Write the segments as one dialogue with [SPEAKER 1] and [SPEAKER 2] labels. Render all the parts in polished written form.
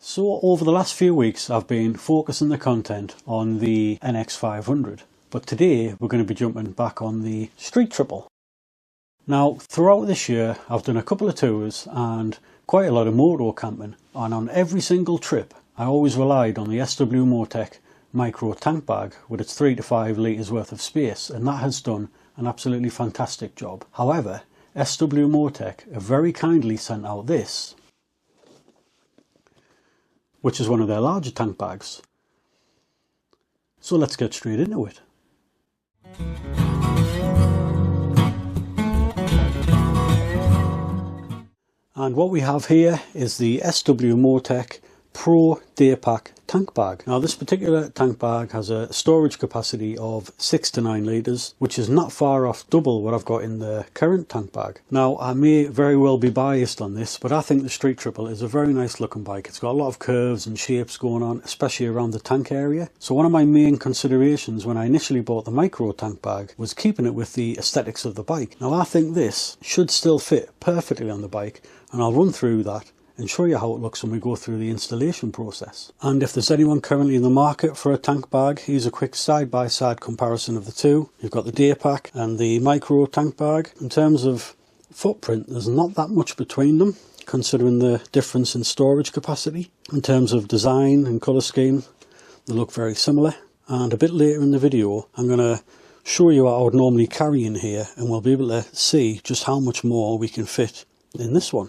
[SPEAKER 1] So over the last few weeks I've been focusing the content on the NX500, but today we're going to be jumping back on the Street Triple. Now throughout this year I've done a couple of tours and quite a lot of moto camping, and on every single trip I always relied on the SW Motech micro tank bag with its 3 to 5 litres worth of space, and that has done an absolutely fantastic job. However, SW Motech have very kindly sent out this, which is one of their larger tank bags. So let's get straight into it. And what we have here is the SW Motech Pro Daypack tank bag. Now this particular tank bag has a storage capacity of 6 to 9 litres, which is not far off double what I've got in the current tank bag. Now I may very well be biased on this, but I think the Street Triple is a very nice looking bike. It's got a lot of curves and shapes going on, especially around the tank area. So one of my main considerations when I initially bought the micro tank bag was keeping it with the aesthetics of the bike. Now I think this should still fit perfectly on the bike, and I'll run through that and show you how it looks when we go through the installation process. And if there's anyone currently in the market for a tank bag, here's a quick side-by-side comparison of the two. You've got the Daypack and the micro tank bag. In terms of footprint, there's not that much between them, considering the difference in storage capacity. In terms of design and colour scheme, they look very similar. And a bit later in the video, I'm going to show you what I would normally carry in here, and we'll be able to see just how much more we can fit in this one.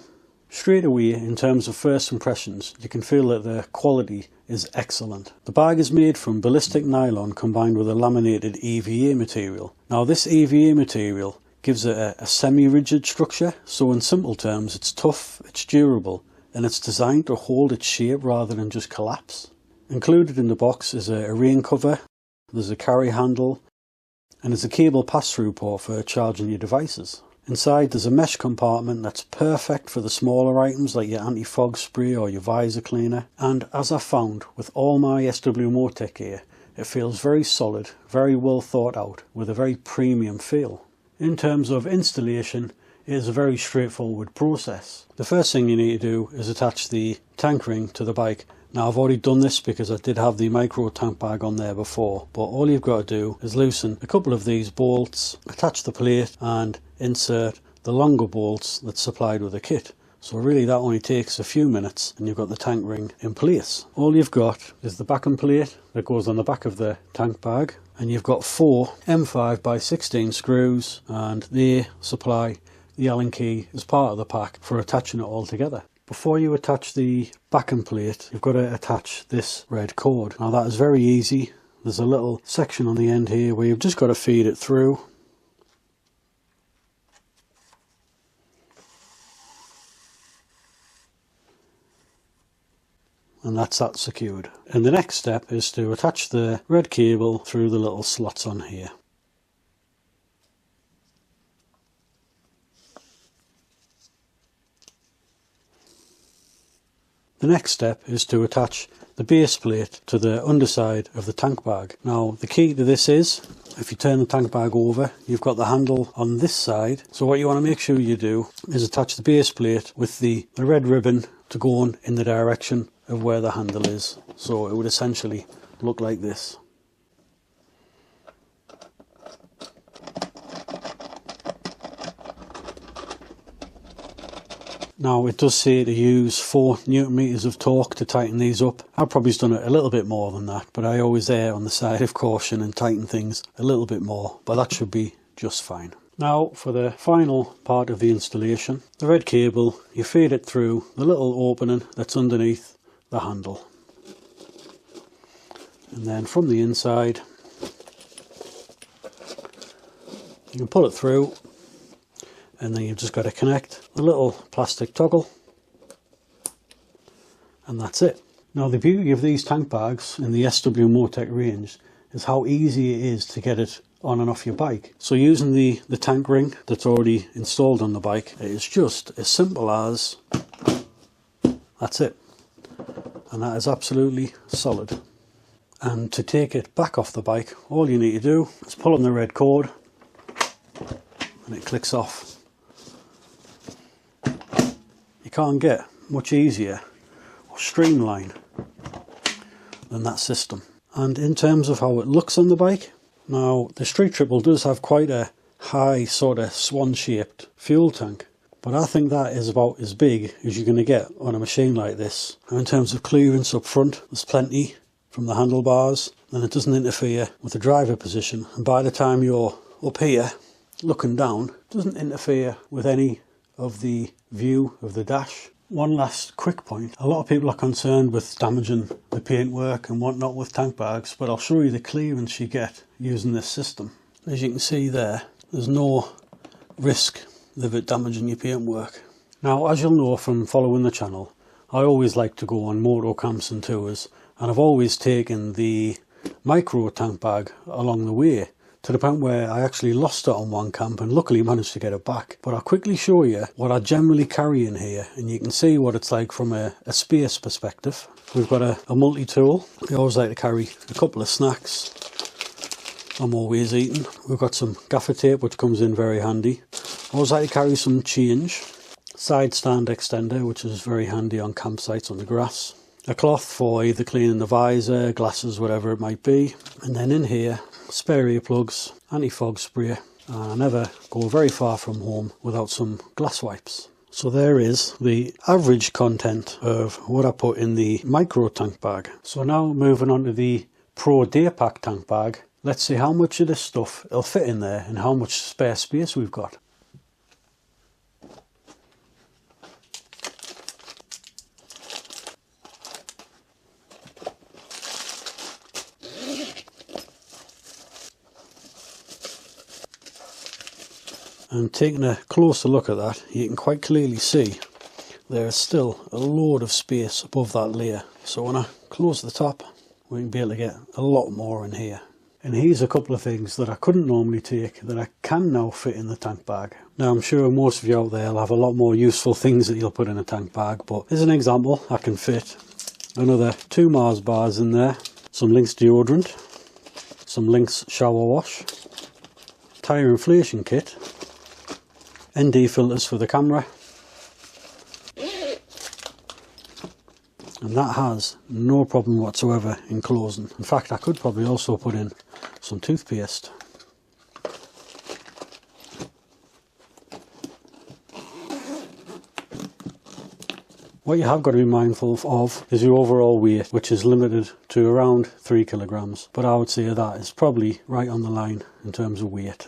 [SPEAKER 1] Straight away, in terms of first impressions, you can feel that the quality is excellent. The bag is made from ballistic nylon combined with a laminated EVA material. Now this EVA material gives it a semi-rigid structure, so in simple terms it's tough, it's durable, and it's designed to hold its shape rather than just collapse. Included in the box is a rain cover, there's a carry handle, and there's a cable pass-through port for charging your devices. Inside there's a mesh compartment that's perfect for the smaller items like your anti-fog spray or your visor cleaner, and as I found with all my SW Motech gear, it feels very solid, very well thought out, with a very premium feel. In terms of installation, it is a very straightforward process. The first thing you need to do is attach the tank ring to the bike. Now I've already done this because I did have the micro tank bag on there before, but all you've got to do is loosen a couple of these bolts, attach the plate and insert the longer bolts that's supplied with the kit. So really that only takes a few minutes and you've got the tank ring in place. All you've got is the backing plate that goes on the back of the tank bag, and you've got 4 M5x16 screws, and they supply the Allen key as part of the pack for attaching it all together. Before you attach the backing plate, you've got to attach this red cord. Now that is very easy. There's a little section on the end here where you've just got to feed it through. And that's that secured. And the next step is to attach the red cable through the little slots on here. The next step is to attach the base plate to the underside of the tank bag. Now the key to this is, if you turn the tank bag over, you've got the handle on this side. So what you want to make sure you do is attach the base plate with the red ribbon to go on in the direction of where the handle is. So it would essentially look like this. Now it does say to use 4 Newton meters of torque to tighten these up. I've probably done it a little bit more than that, but I always err on the side of caution and tighten things a little bit more, but that should be just fine. Now for the final part of the installation, the red cable, you feed it through the little opening that's underneath the handle. And then from the inside, you can pull it through, and then you've just got to connect the little plastic toggle, and that's it. Now the beauty of these tank bags in the SW Motech range is how easy it is to get it on and off your bike. So using the tank ring that's already installed on the bike, it is just as simple as that's it, and that is absolutely solid. And to take it back off the bike, all you need to do is pull on the red cord and it clicks off. You can't get much easier more streamlined than that system. And in terms of how it looks on the bike, now the Street Triple does have quite a high sort of swan shaped fuel tank, but I think that is about as big as you're going to get on a machine like this. And in terms of clearance up front, there's plenty from the handlebars, and it doesn't interfere with the driver position, and by the time you're up here looking down, it doesn't interfere with any of the view of the dash. One last quick point, a lot of people are concerned with damaging the paintwork and whatnot with tank bags, but I'll show you the clearance you get using this system. As you can see there, there's no risk of it damaging your paintwork. Now, as you'll know from following the channel, I always like to go on moto camps and tours, and I've always taken the micro tank bag along the way, to the point where I actually lost it on one camp and luckily managed to get it back. But I'll quickly show you what I generally carry in here, and you can see what it's like from a space perspective. We've got a multi-tool. I always like to carry a couple of snacks I'm always eating. We've got some gaffer tape, which comes in very handy. I always like to carry some change, side stand extender, which is very handy on campsites on the grass, a cloth for either cleaning the visor, glasses, whatever it might be, and then in here, spare earplugs, anti-fog spray, and I never go very far from home without some glass wipes. So there is the average content of what I put in the micro tank bag. So now moving on to the Pro Daypack tank bag, let's see how much of this stuff will fit in there and how much spare space we've got. And taking a closer look at that, you can quite clearly see there is still a load of space above that layer. So when I close the top, we can be able to get a lot more in here. And here's a couple of things that I couldn't normally take that I can now fit in the tank bag. Now I'm sure most of you out there will have a lot more useful things that you'll put in a tank bag, but as an example, I can fit another 2 Mars bars in there, some Lynx deodorant, some Lynx shower wash, tyre inflation kit, ND filters for the camera, and that has no problem whatsoever in closing. In fact, I could probably also put in some toothpaste. What you have got to be mindful of is your overall weight, which is limited to around 3 kilograms, but I would say that is probably right on the line in terms of weight.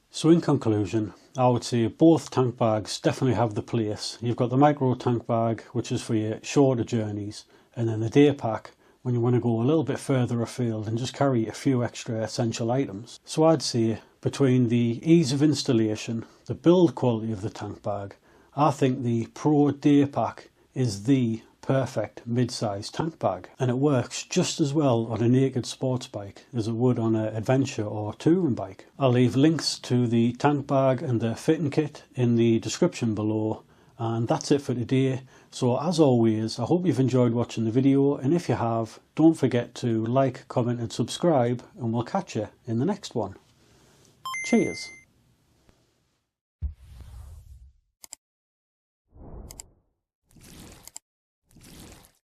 [SPEAKER 1] So in conclusion, I would say both tank bags definitely have the place. You've got the micro tank bag, which is for your shorter journeys, and then the day pack when you want to go a little bit further afield and just carry a few extra essential items. So I'd say between the ease of installation, the build quality of the tank bag, I think the Pro Daypack is the perfect mid-size tank bag, and it works just as well on a naked sports bike as it would on an adventure or touring bike. I'll leave links to the tank bag and the fitting kit in the description below, and that's it for today. So as always, I hope you've enjoyed watching the video, and if you have, don't forget to like, comment and subscribe, and we'll catch you in the next one. Cheers!